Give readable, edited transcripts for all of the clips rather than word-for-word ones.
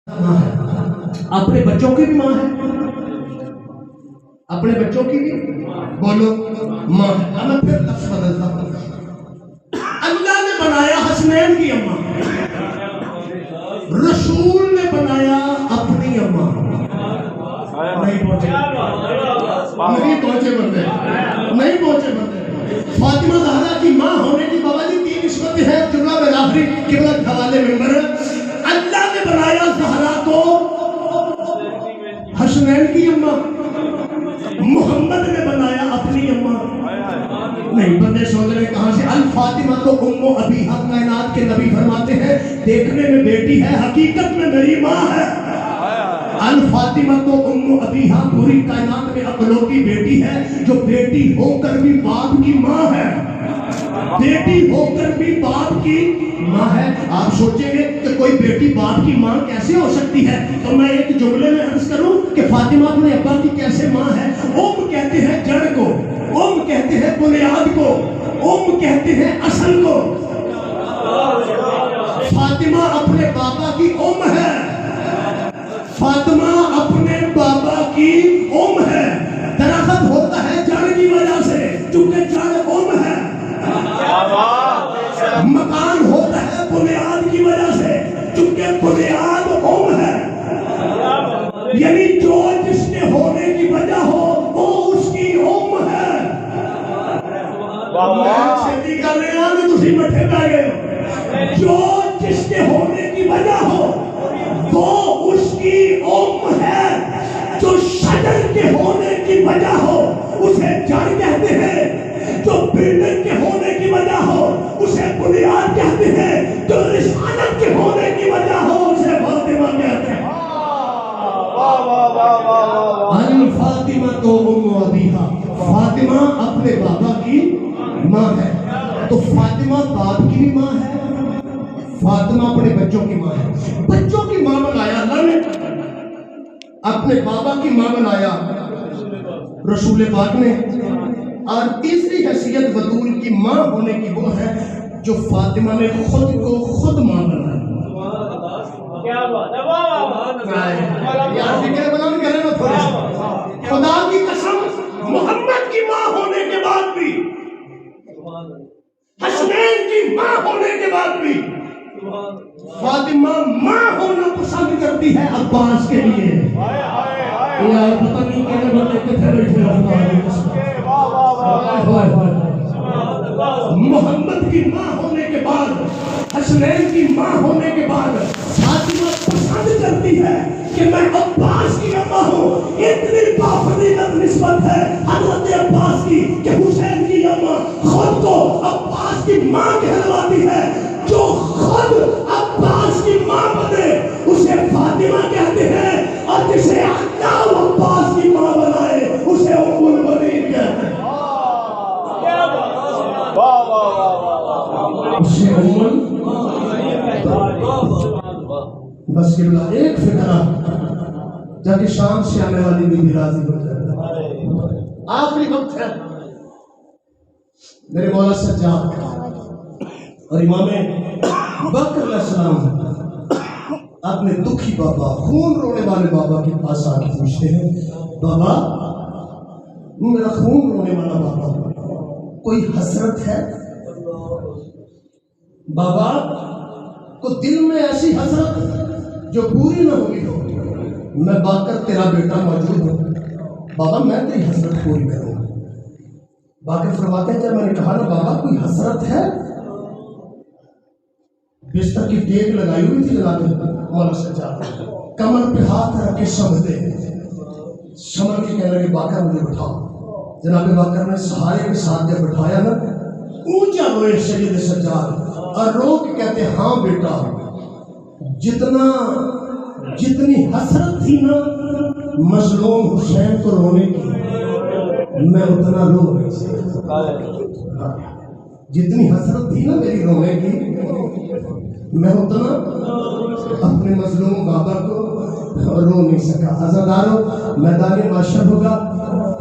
ماں ہے، اپنے بچوں کی بھی ماں ہے، اپنے بچوں کی بھی بولو ماں ہے۔ اب میں پھر لفظ بدلتا ہوں، اللہ نے بنایا حسنین کی اماں، رسول نے بنایا اپنی اماں۔ نہیں پہنچے بندے، نہیں پہنچے بندے۔ فاطمہ زہرا کی ماں ہونے کی بابا جی تین نسبتیں ہیں، جملہ میں آخری قبلہ حوالے ممبر۔ اللہ نے بنایا زہرا کو حسنین کی اماں، محمد نے بنایا اپنی اماں۔ نہیں بندے سوچ رہے کہاں سے؟ الفاطمہ تو ام ابیہا، کائنات کے نبی فرماتے ہیں دیکھنے میں بیٹی ہے، حقیقت میں میری ماں ہے۔ الفاطمہ تو ام ابیہا، پوری کائنات میں اکلوتی بیٹی ہے جو بیٹی ہو کر بھی باپ کی ماں ہے، بیٹی ہو کر بھی باپ کی ماں ہے۔ آپ سوچیں گے کہ کوئی بیٹی باپ کی ماں کیسے ہو سکتی ہے، تو میں ایک جملے میں عرض کروں کہ فاطمہ اپنے ابا کی کیسے ماں ہے۔ ام کہتے ہیں جڑ کو، ام کہتے ہیں بنیاد کو، ام کہتے ہیں اصل کو۔ فاطمہ اپنے بابا کی ام ہے، فاطمہ اپنے بابا کی ام ہے۔ درخت ہوتا ہے جڑ کی وجہ سے چونکہ جڑ ام ہے، مکان ہوتا ہے بنیاد کی وجہ سے چونکہ بنیاد ام ہے۔ یعنی جو جس کے ہونے کی وجہ ہو وہ اس کی ام ہے۔ شیدی کر رہے ہیں کہ تسی مٹھے پہ گئے، جو جس کے ہونے کی وجہ ہو وہ اس کی ام ہے۔ جو شجر کے ہونے کی وجہ ہو اسے جڑ کہتے ہیں، جو بلڈنگ کے ہونے کی وجہ ہو اسے بنیاد کہتے ہیں، جو رسالت کے ہونے کی وجہ ہو اسے فاطمہ کہتے ہیں۔ الفاطمہ تو ام ابیہا، فاطمہ اپنے بابا کی ماں ہے۔ تو فاطمہ باپ کی بھی ماں ہے، فاطمہ اپنے بچوں کی ماں ہے۔ بچوں کی ماں بنایا اللہ نے، اپنے بابا کی ماں بنایا رسول پاک نے، اور تیسری حیثیت بطول کی ماں ہونے کی وہ ہے جو فاطمہ نے خود کو خود ماں بنایا۔ یار فکر بنا بھی کریں نا تھوڑے سے، خدا کی قسم محمد کی ماں ہونے کے بعد بھی، حسنین کی ماں ہونے کے بعد بھی فاطمہ ماں ہونا پسند کرتی ہے عباس کے لیے۔ یار پتہ نہیں کہنے بندے کتنے بیٹھے محمد کی ماں ہونے کے بعد، حسنین کی ماں ہونے کے بعد فاطمہ پسند کرتی ہے کہ میں عباس کی اماں ہوں۔ اتنی بافضیلت نسبت ہے حضرت عباس کی کہ حسین کی اماں خود کو عباس کی ماں کہلواتی ہے۔ جو خود عباس کی ماں بنے اسے فاطمہ کہتے ہیں، اور جسے اللہ عباس کی ماں بنائے اسے ام البنین کہتے ہیں۔ اسے بس کے بلا ایک فکرہ جب کہ شام سے آنے والی بھی راضی ہو جائے۔ آخری وقت ہے، میرے مولا سجاد اور امام بکر علیہ السلام اپنے دکھی بابا، خون رونے والے بابا کے پاس آ کے پوچھتے ہیں، بابا میرا خون رونے والا بابا، کوئی حسرت ہے؟ بابا کو دل میں ایسی حسرت جو پوری نہ ہوئی ہو؟ میں باقر تیرا بیٹا موجود ہوں، بابا میں تیری حسرت پوری کروں۔ باقر فرماتے ہیں جب میں نے کہا نا بابا کوئی حسرت ہے، بستر کی ٹیک لگائی ہوئی تھی جناب مولا سجاد، کمر پہ ہاتھ رکھ کے سمجھتے سمجھ کے کہنے لگے باقر مجھے بٹھاؤ۔ جناب باقر نے سہارے کے ساتھ جب بٹھایا نا، اونچا روئے سید سجاد اور رو کے کہتے ہاں بیٹا، جتنی حسرت تھی نا مظلوم حسین کو رونے کی، میں اتنا رو نہیں سکتا۔ جتنی حسرت تھی نا میری رونے کی، میں اتنا اپنے مظلوم بابا کو رو نہیں سکا۔ عزادارو میدان معاشر ہوگا،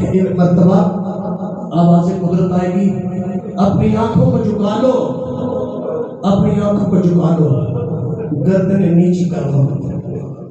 ایک مرتبہ آواز قدرت آئے گی، اپنی آنکھوں کو جھکا لو، اپنی آنکھوں کو جھکا لو، گردنیں نیچی کر لو،